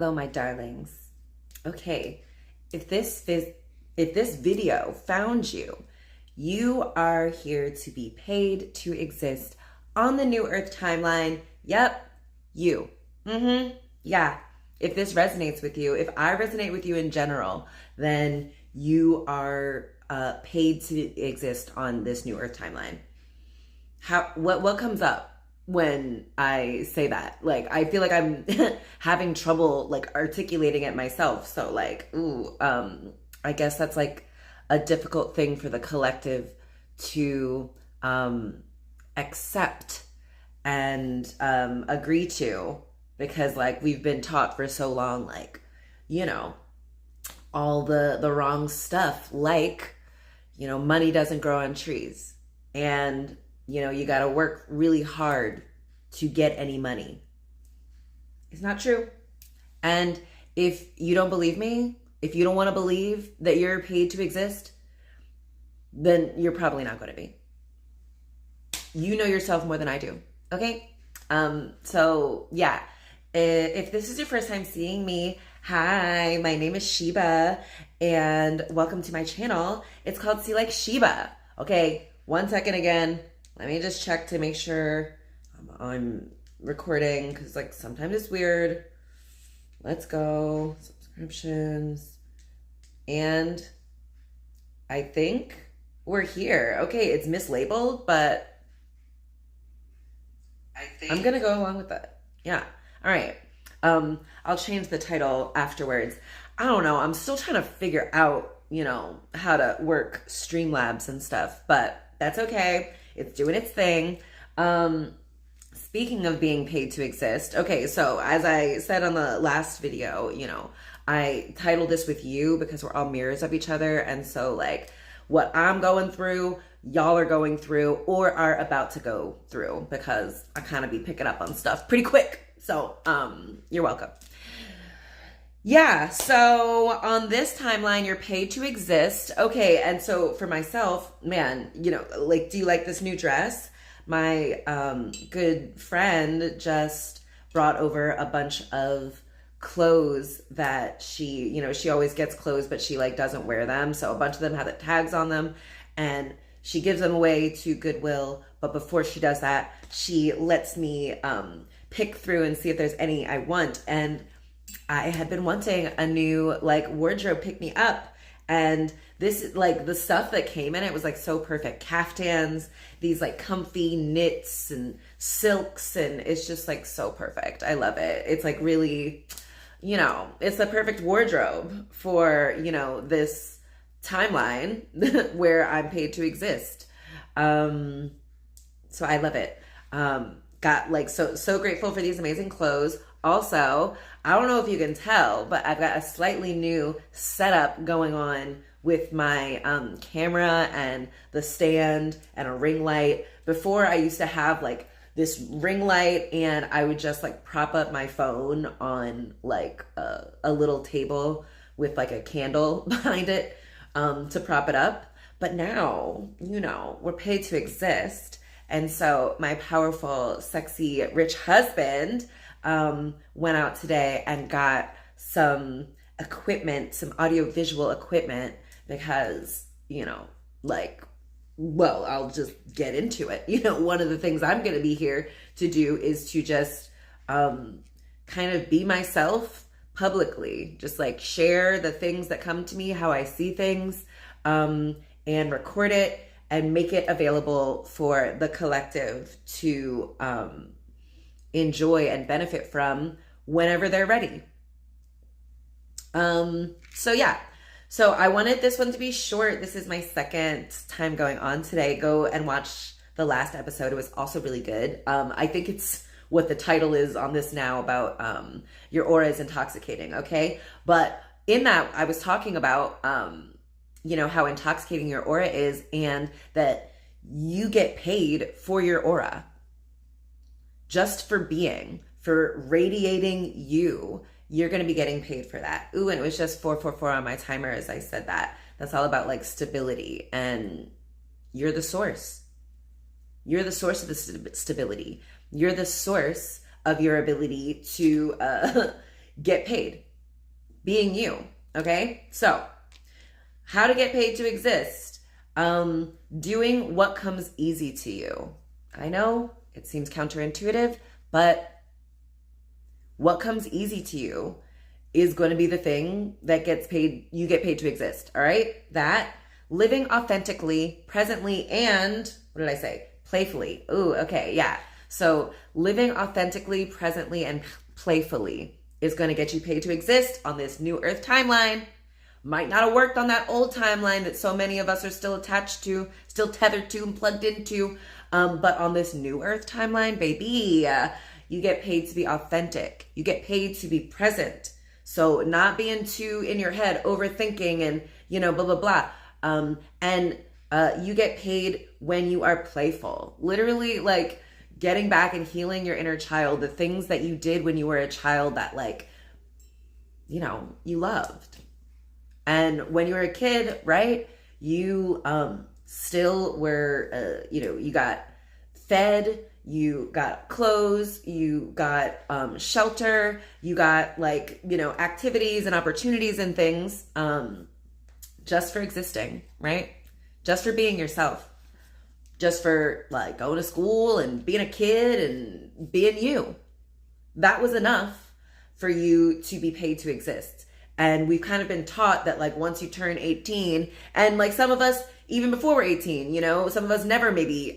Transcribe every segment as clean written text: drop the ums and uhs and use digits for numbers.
Hello, my darlings. Okay, if this video found you, you are here to be paid to exist on the New Earth timeline. Yep, you. Yeah. If this resonates with you, if I resonate with you in general, then you are paid to exist on this New Earth timeline. What comes up when I say that? Like, I feel like I'm having trouble like articulating it myself. So like, I guess that's like a difficult thing for the collective to accept and agree to, because like we've been taught for so long, like, you know, all the wrong stuff, like, you know, money doesn't grow on trees, and you know, you got to work really hard to get any money. It's not true. And if you don't believe me, if you don't want to believe that you're paid to exist, then you're probably not going to be. You know yourself more than I do. Okay? So yeah, if this is your first time seeing me, hi, my name is Sheba and welcome to my channel. It's called See Like Sheba. Okay, 1 second again. Let me just check to make sure I'm recording, because like sometimes it's weird. Let's go. Subscriptions. And I think we're here. Okay, it's mislabeled, but I'm going to go along with that. Yeah. All right. I'll change the title afterwards. I don't know. I'm still trying to figure out, you know, how to work Streamlabs and stuff, but that's okay. It's doing its thing. Speaking of being paid to exist, okay, so as I said on the last video, you know, I titled this with you because we're all mirrors of each other. And so like what I'm going through, y'all are going through or are about to go through, because I kind of be picking up on stuff pretty quick. So you're welcome. Yeah, so on this timeline, you're paid to exist. Okay, and so for myself, man, you know, like, do you like this new dress? My good friend just brought over a bunch of clothes that she, you know, she always gets clothes, but she like doesn't wear them. So a bunch of them have the tags on them, and she gives them away to Goodwill. But before she does that, she lets me pick through and see if there's any I want. And I had been wanting a new like wardrobe pick me up, and this, like, the stuff that came in it was like so perfect. Caftans, these like comfy knits and silks, and it's just like so perfect. I love it. It's like really, you know, it's the perfect wardrobe for, you know, this timeline where I'm paid to exist. So I love it. Got like so grateful for these amazing clothes. Also, I don't know if you can tell, but I've got a slightly new setup going on with my camera and the stand and a ring light. Before, I used to have like this ring light, and I would just like prop up my phone on like a little table with like a candle behind it to prop it up. But now, you know, we're paid to exist. And so my powerful, sexy, rich husband went out today and got some equipment, some audiovisual equipment, because, you know, like, well, I'll just get into it. You know, one of the things I'm going to be here to do is to just kind of be myself publicly, just like share the things that come to me, how I see things, and record it and make it available for the collective to enjoy and benefit from whenever they're ready. So yeah, so I wanted this one to be short. This is my second time going on today. Go and watch the last episode. It was also really good. I think it's what the title is on this now, about your aura is intoxicating, okay? But in that, I was talking about, you know, how intoxicating your aura is, and that you get paid for your aura. Just for being, for radiating you, you're going to be getting paid for that. Ooh, and it was just 444 on my timer as I said that. That's all about like stability, and you're the source. You're the source of the stability. You're the source of your ability to get paid, being you. Okay, so how to get paid to exist? Doing what comes easy to you. I know it seems counterintuitive, but what comes easy to you is going to be the thing that gets paid, you get paid to exist. All right, that living authentically, presently, and what did I say? Playfully. Ooh, okay, yeah. So living authentically, presently, and playfully is going to get you paid to exist on this new Earth timeline. Might not have worked on that old timeline that so many of us are still attached to, still tethered to and plugged into. But on this new Earth timeline, baby, you get paid to be authentic. You get paid to be present. So not being too in your head, overthinking and, blah, blah, blah. And you get paid when you are playful. Literally, like, getting back and healing your inner child, the things that you did when you were a child that, like, you loved. And when you were a kid, right, you still were, you got fed, you got clothes, you got shelter, you got, like, activities and opportunities and things just for existing, right? Just for being yourself. Just for, like, going to school and being a kid and being you. That was enough for you to be paid to exist. And we've kind of been taught that, like, once you turn 18, and, like, some of us, even before we're 18, some of us never maybe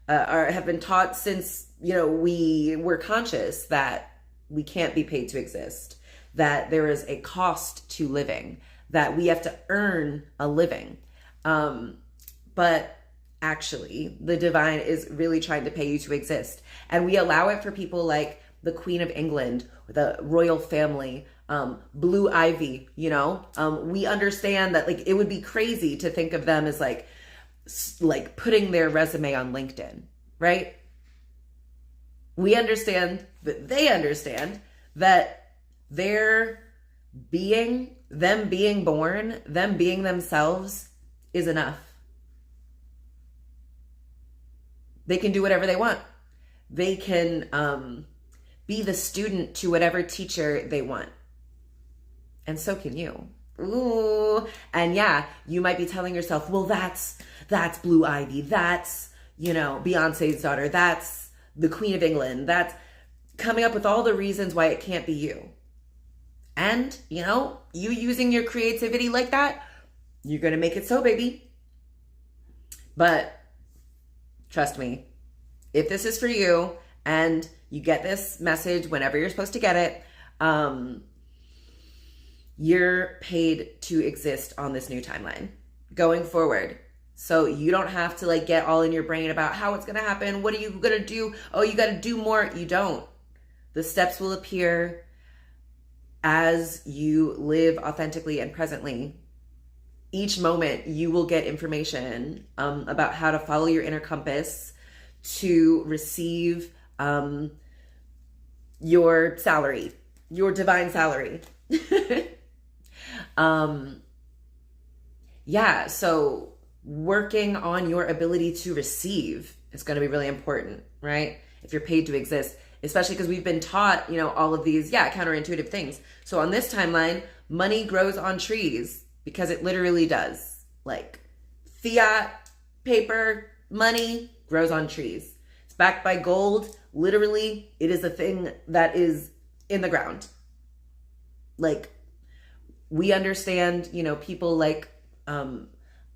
have been taught since, we were conscious that we can't be paid to exist, that there is a cost to living, that we have to earn a living. But actually, the divine is really trying to pay you to exist. And we allow it for people like the Queen of England, the royal family, Blue Ivy, we understand that, like, it would be crazy to think of them as like putting their resume on LinkedIn, right? We understand that they understand that them being born, them being themselves is enough. They can do whatever they want. They can be the student to whatever teacher they want. And so can you. Ooh. And yeah, you might be telling yourself, well, that's Blue Ivy. That's, Beyonce's daughter. That's the Queen of England. That's coming up with all the reasons why it can't be you. And, you using your creativity like that, you're going to make it so, baby. But trust me, if this is for you and you get this message whenever you're supposed to get it, you're paid to exist on this new timeline going forward. So you don't have to, like, get all in your brain about how it's going to happen. What are you going to do? Oh, you got to do more. You don't. The steps will appear as you live authentically and presently. Each moment you will get information about how to follow your inner compass to receive your salary, your divine salary. So working on your ability to receive is going to be really important, right? If you're paid to exist, especially because we've been taught, all of these, counterintuitive things. So on this timeline, money grows on trees because it literally does. Like, fiat, paper, money grows on trees. It's backed by gold. Literally, it is a thing that is in the ground. Like, we understand, people like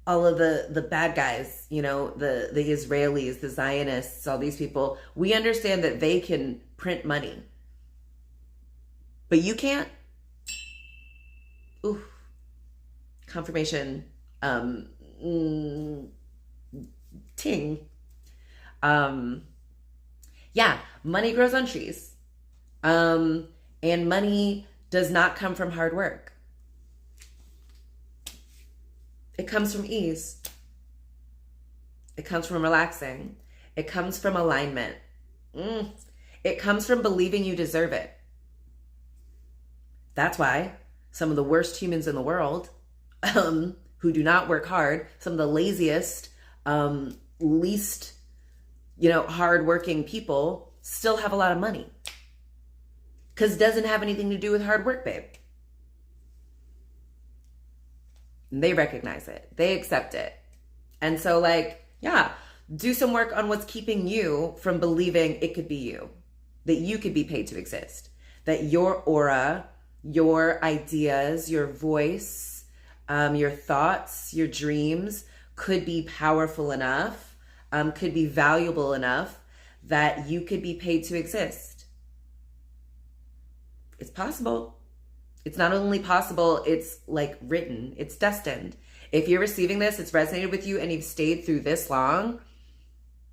all of the bad guys, the Israelis, the Zionists, all these people, we understand that they can print money. But you can't. Ooh. Confirmation. Ting. Money grows on trees. And money does not come from hard work. It comes from ease. It comes from relaxing. It comes from alignment. It comes from believing you deserve it. That's why some of the worst humans in the world, who do not work hard, some of the laziest, least, hardworking people still have a lot of money. Because it doesn't have anything to do with hard work, babe. And they recognize it. They accept it. And so like, yeah, do some work on what's keeping you from believing it could be you, that you could be paid to exist, that your aura, your ideas, your voice, your thoughts, your dreams could be powerful enough, could be valuable enough that you could be paid to exist. It's possible. It's not only possible, it's like written, it's destined. If you're receiving this, it's resonated with you and you've stayed through this long,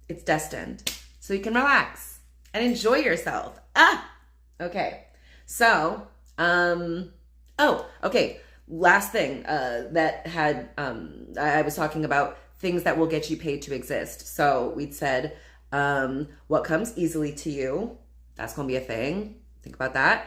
it's destined. So you can relax and enjoy yourself. Okay. So, okay. Last thing that had, I was talking about things that will get you paid to exist. So we'd said, what comes easily to you, that's going to be a thing. Think about that.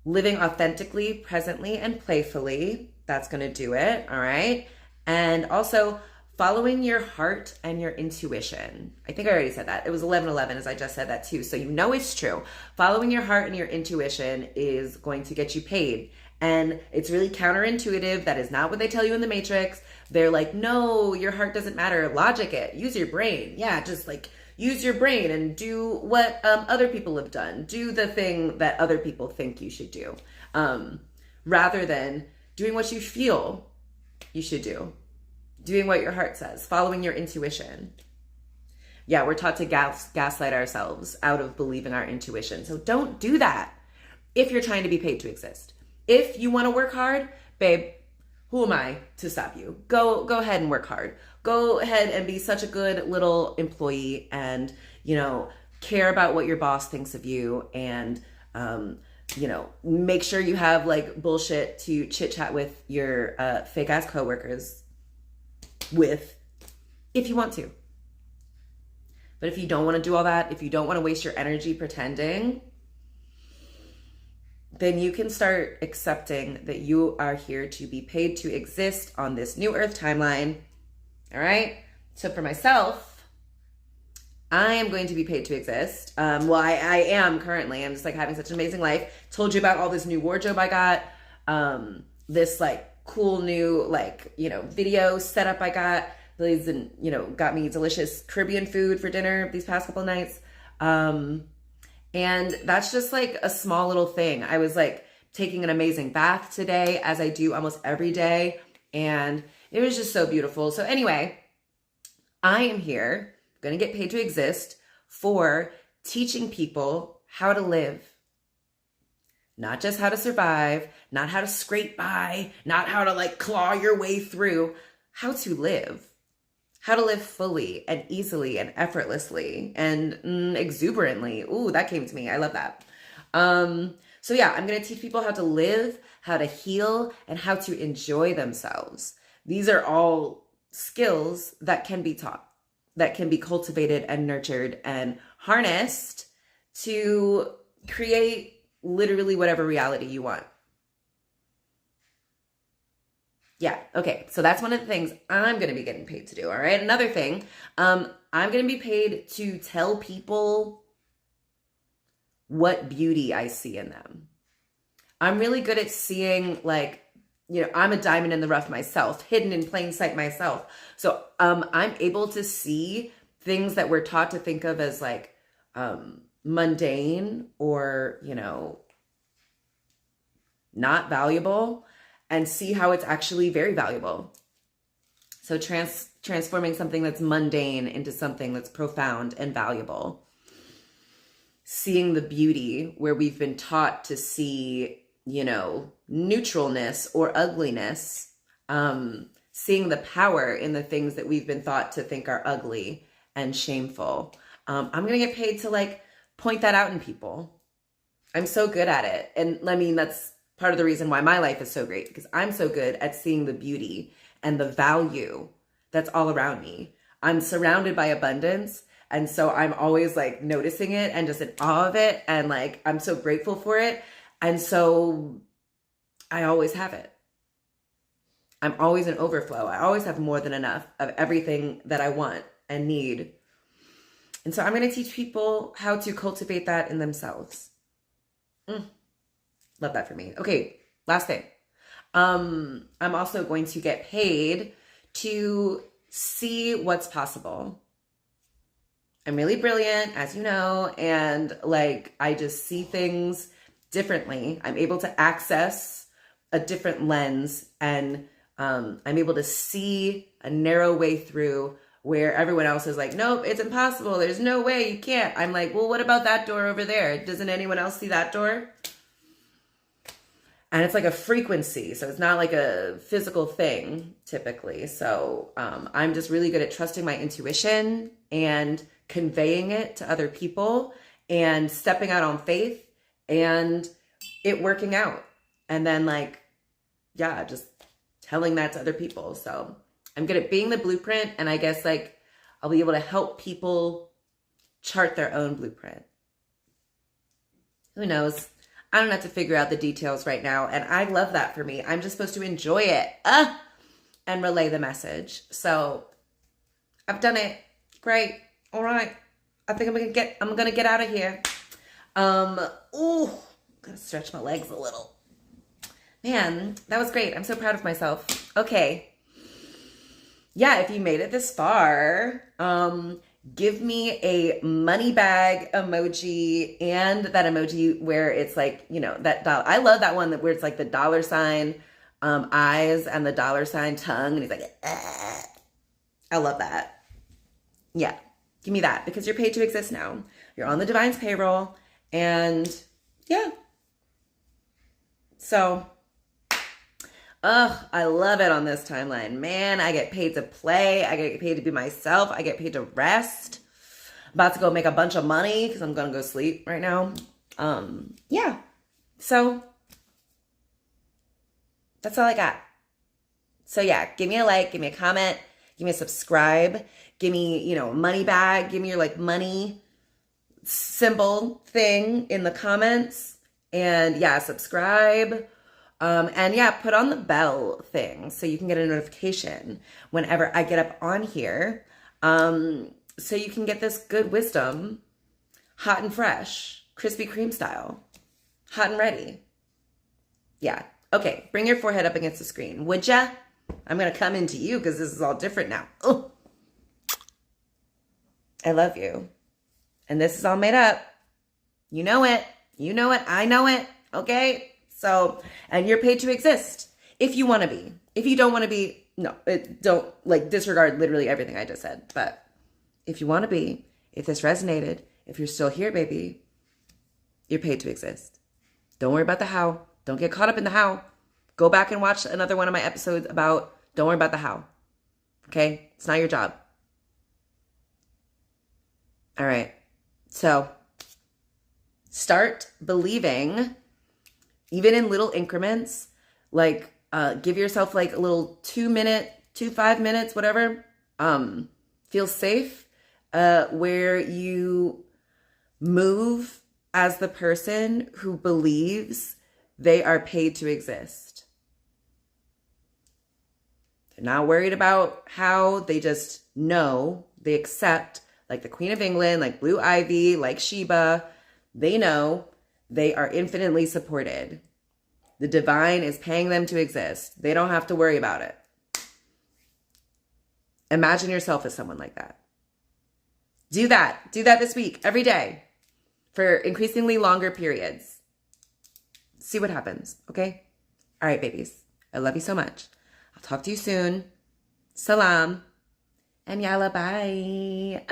Living authentically, presently, and playfully, that's going to do it. All right. And also following your heart and your intuition. I think I already said that. It was 11:11 as I just said that too. So you know it's true. Following your heart and your intuition is going to get you paid. And it's really counterintuitive. That is not what they tell you in the Matrix. They're like, no, your heart doesn't matter. Logic it. Use your brain. Yeah, just like use your brain and do what other people have done. Do the thing that other people think you should do. Rather than doing what you feel you should do. Doing what your heart says. Following your intuition. Yeah, we're taught to gaslight ourselves out of believing our intuition. So don't do that if you're trying to be paid to exist. If you want to work hard, babe, who am I to stop you? Go ahead and work hard. Go ahead and be such a good little employee and, you know, care about what your boss thinks of you and, you know, make sure you have like bullshit to chit chat with your fake ass coworkers with if you want to. But if you don't want to do all that, if you don't want to waste your energy pretending, then you can start accepting that you are here to be paid to exist on this new earth timeline. All right. So for myself, I am going to be paid to exist. Well, I am currently. I'm just like having such an amazing life. Told you about all this new wardrobe I got. This like cool new like, you know, video setup I got. Lily's, you know, got me delicious Caribbean food for dinner these past couple of nights. And that's just like a small little thing. I was like taking an amazing bath today, as I do almost every day. And it was just so beautiful. So anyway, I am here, going to get paid to exist for teaching people how to live. Not just how to survive, not how to scrape by, not how to like claw your way through, how to live. How to live fully and easily and effortlessly and exuberantly. Ooh, that came to me. I love that. So yeah, I'm going to teach people how to live, how to heal, and how to enjoy themselves. These are all skills that can be taught, that can be cultivated and nurtured and harnessed to create literally whatever reality you want. Yeah. Okay. So that's one of the things I'm going to be getting paid to do. All right. Another thing, I'm going to be paid to tell people what beauty I see in them. I'm really good at seeing like, you know, I'm a diamond in the rough myself, hidden in plain sight myself. So, I'm able to see things that we're taught to think of as like, mundane or, you know, not valuable, and see how it's actually very valuable. So transforming something that's mundane into something that's profound and valuable. Seeing the beauty where we've been taught to see, you know, neutralness or ugliness. Seeing the power in the things that we've been thought to think are ugly and shameful. I'm going to get paid to like point that out in people. I'm so good at it. And I mean, that's part of the reason why my life is so great, because I'm so good at seeing the beauty and the value that's all around me. I'm surrounded by abundance. And so I'm always like noticing it and just in awe of it. And like, I'm so grateful for it. And so I always have it. I'm always in overflow. I always have more than enough of everything that I want and need. And so I'm going to teach people how to cultivate that in themselves. Mm, love that for me. Okay, last thing. I'm also going to get paid to see what's possible. I'm really brilliant, as you know, and like I just see things differently. I'm able to access a different lens, and I'm able to see a narrow way through where everyone else is like, nope, it's impossible. There's no way, you can't. I'm like, well, what about that door over there? Doesn't anyone else see that door? And it's like a frequency, so it's not like a physical thing typically. So I'm just really good at trusting my intuition and conveying it to other people and stepping out on faith and it working out. And then like, yeah, just telling that to other people. So I'm good at being the blueprint, and I guess like I'll be able to help people chart their own blueprint. Who knows? I don't have to figure out the details right now, and I love that for me. I'm just supposed to enjoy it and relay the message. So I've done it. Great. All right. I think I'm gonna get out of here. Ooh, gotta stretch my legs a little. Man, that was great. I'm so proud of myself. Okay. Yeah, if you made it this far, give me a money bag emoji and that emoji where it's like, you know, that dollar. I love that one where it's like the dollar sign eyes and the dollar sign tongue. And he's like, ah. I love that. Yeah, give me that because you're paid to exist now. You're on the Divine's payroll. And yeah. So, I love it on this timeline. Man, I get paid to play. I get paid to be myself. I get paid to rest. About to go make a bunch of money because I'm going to go sleep right now. Yeah. So, that's all I got. So, yeah, give me a like, give me a comment, give me a subscribe, give me, you know, a money bag, give me your, like, money symbol thing in the comments. And, yeah, subscribe. And yeah, put on the bell thing so you can get a notification whenever I get up on here. So you can get this good wisdom hot and fresh, Krispy Kreme style, hot and ready. Yeah. Okay. Bring your forehead up against the screen. Would ya? I'm going to come into you because this is all different now. Oh, I love you. And this is all made up. You know it. You know it. I know it. Okay. So, and you're paid to exist if you want to be. If you don't want to be, no, don't like disregard literally everything I just said. But if you want to be, if this resonated, if you're still here, baby, you're paid to exist. Don't worry about the how. Don't get caught up in the how. Go back and watch another one of my episodes about don't worry about the how. Okay? It's not your job. All right. So start believing. Even in little increments, like give yourself like a little 5 minutes, whatever. Feel safe where you move as the person who believes they are paid to exist. They're not worried about how, they just know, they accept, like the Queen of England, like Blue Ivy, like Sheba, they know they are infinitely supported. The divine is paying them to exist. They don't have to worry about it. Imagine yourself as someone like that. Do that. Do that this week, every day, for increasingly longer periods. See what happens, okay? All right, babies. I love you so much. I'll talk to you soon. Salam. And yalla bye.